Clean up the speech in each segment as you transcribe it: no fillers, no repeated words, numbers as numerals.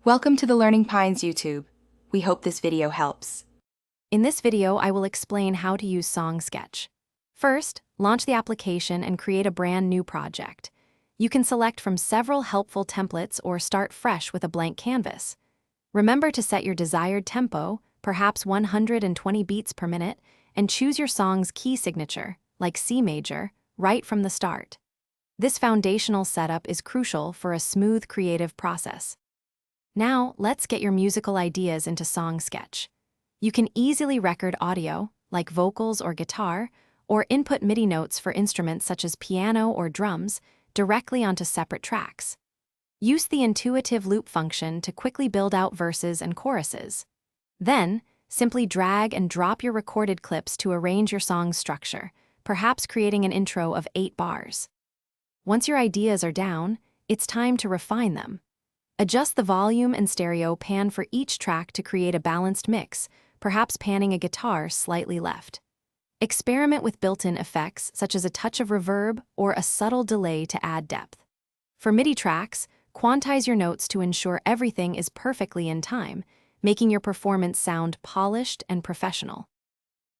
Welcome to the Learning Pines YouTube. We hope this video helps. In this video, I will explain how to use Song Sketch. First, launch the application and create a brand new project. You can select from several helpful templates or start fresh with a blank canvas. Remember to set your desired tempo, perhaps 120 beats per minute, and choose your song's key signature, like C major, right from the start. This foundational setup is crucial for a smooth creative process. Now, let's get your musical ideas into Song Sketch. You can easily record audio, like vocals or guitar, or input MIDI notes for instruments such as piano or drums directly onto separate tracks. Use the intuitive loop function to quickly build out verses and choruses. Then, simply drag and drop your recorded clips to arrange your song's structure, perhaps creating an intro of 8 bars. Once your ideas are down, it's time to refine them. Adjust the volume and stereo pan for each track to create a balanced mix, perhaps panning a guitar slightly left. Experiment with built-in effects such as a touch of reverb or a subtle delay to add depth. For MIDI tracks, quantize your notes to ensure everything is perfectly in time, making your performance sound polished and professional.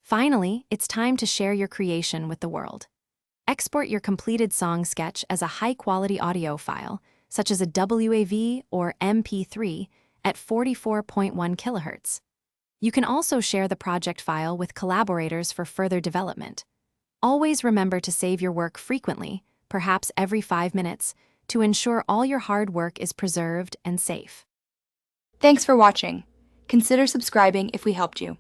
Finally, it's time to share your creation with the world. Export your completed song sketch as a high-quality audio file, such as a WAV or MP3 at 44.1 kHz. You can also share the project file with collaborators for further development. Always remember to save your work frequently, perhaps every 5 minutes, to ensure all your hard work is preserved and safe. Thanks for watching. Consider subscribing if we helped you.